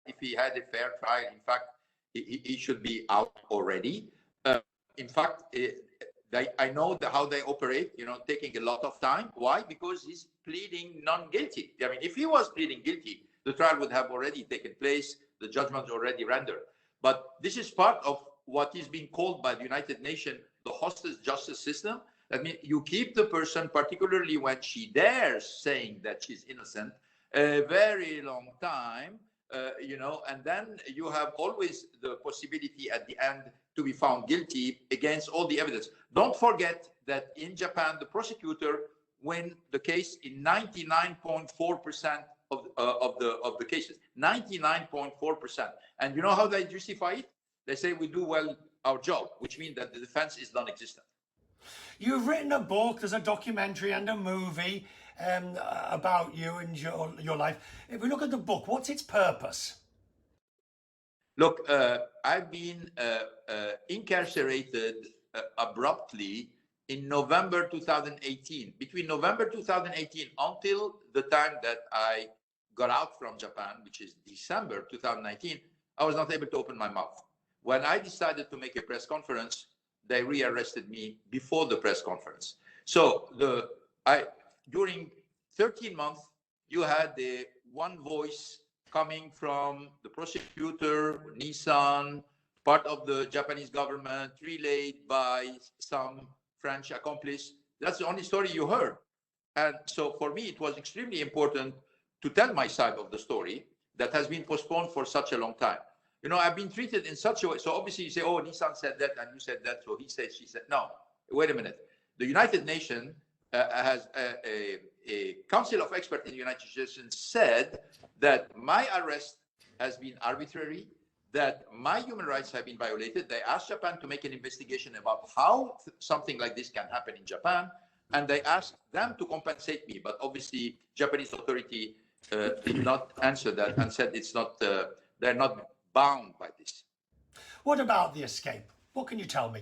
if he had a fair trial. In fact, he should be out already. In fact, I know how they operate, taking a lot of time. Why? Because he's pleading non-guilty. I mean, if he was pleading guilty, the trial would have already taken place. The judgment already rendered. But this is part of what is being called by the United Nations the hostage justice system. I mean, you keep the person, particularly when she dares saying that she's innocent, a very long time, and then you have always the possibility at the end to be found guilty against all the evidence. Don't forget that in Japan, the prosecutor win the case in 99.4% of the cases, 99.4%. And you know how they justify it? They say we do well our job, which means that the defense is non-existent. You've written a book, there's a documentary and a movie about you and your life. If we look at the book, what's its purpose? Look, I've been incarcerated abruptly in November 2018. Between November 2018 until the time that I got out from Japan, which is December 2019, I was not able to open my mouth. When I decided to make a press conference, they rearrested me before the press conference. So during 13 months, you had the one voice coming from the prosecutor, Nissan, part of the Japanese government, relayed by some French accomplice. That's the only story you heard. And so for me, it was extremely important to tell my side of the story that has been postponed for such a long time. I've been treated in such a way. So obviously you say, oh, Nissan said that and you said that. So he said, she said. No, wait a minute. The United Nations has a council of experts in the United Nations said that my arrest has been arbitrary, that my human rights have been violated. They asked Japan to make an investigation about how something like this can happen in Japan. And they asked them to compensate me. But obviously, Japanese authority did not answer that and said it's not, they're not bound by this. What about the escape? What can you tell me?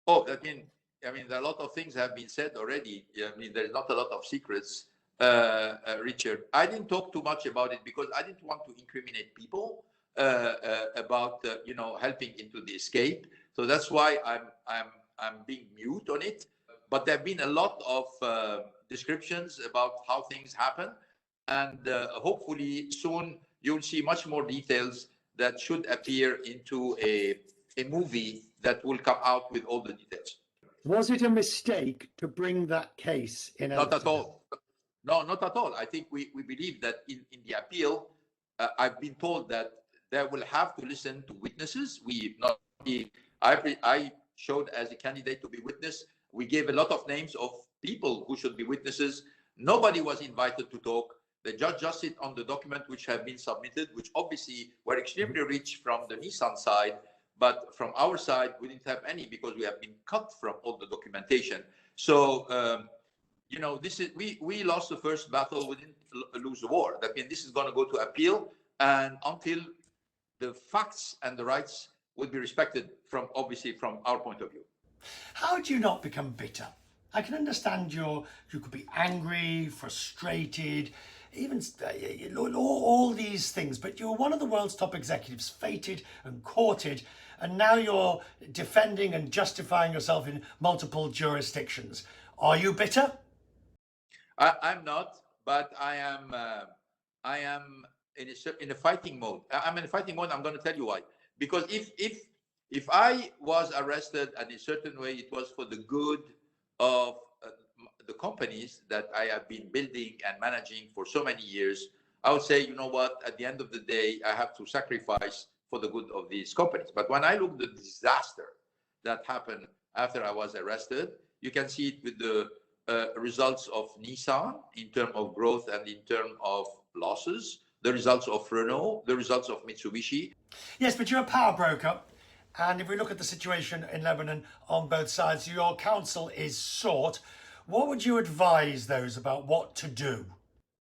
Oh, I mean, a lot of things have been said already. I mean, there's not a lot of secrets, Richard. I didn't talk too much about it because I didn't want to incriminate people about, helping into the escape. So that's why I'm being mute on it. But there have been a lot of descriptions about how things happen. And hopefully soon you'll see much more details that should appear into a movie that will come out with all the details. Was it a mistake to bring that case in? Not at all. No, not at all. I think we believe that in the appeal, I've been told that they will have to listen to witnesses. I showed as a candidate to be witness. We gave a lot of names of people who should be witnesses. Nobody was invited to talk. The judge just sit on the document which have been submitted, which obviously were extremely rich from the Nissan side, but from our side, we didn't have any because we have been cut from all the documentation. So, we lost the first battle, we didn't lose the war. That means this is going to go to appeal, and until the facts and the rights will be respected from our point of view. How do you not become bitter? I can understand you could be angry, frustrated, even all these things, but you're one of the world's top executives, feted and courted, and now you're defending and justifying yourself in multiple jurisdictions. Are you bitter? I'm not, but I am in a fighting mode. I'm in a fighting mode. I'm going to tell you why. Because if I was arrested in a certain way, it was for the good of the companies that I have been building and managing for so many years. I would say, you know what, at the end of the day, I have to sacrifice for the good of these companies. But when I look at the disaster that happened after I was arrested, you can see it with the results of Nissan in terms of growth and in terms of losses, the results of Renault, the results of Mitsubishi. Yes, but you're a power broker. And if we look at the situation in Lebanon on both sides, your counsel is sought. What would you advise those about what to do?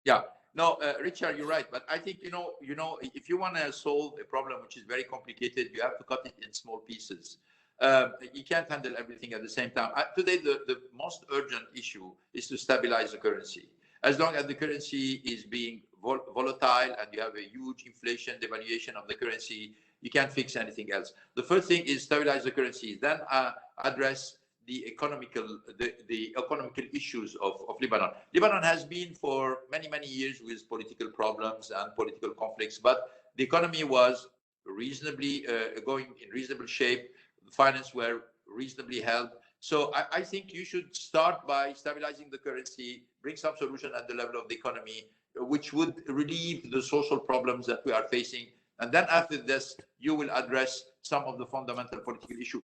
Yeah, no, Richard, you're right. But I think, if you want to solve a problem which is very complicated, you have to cut it in small pieces. You can't handle everything at the same time. Today, the most urgent issue is to stabilize the currency. As long as the currency is being volatile, volatile and you have a huge inflation, devaluation of the currency, you can't fix anything else. The first thing is stabilize the currency, then address the economical issues of Lebanon. Lebanon has been for many, many years with political problems and political conflicts, but the economy was reasonably going in reasonable shape. The finance were reasonably held. So I think you should start by stabilizing the currency, bring some solution at the level of the economy, which would relieve the social problems that we are facing. And then after this, you will address some of the fundamental political issues.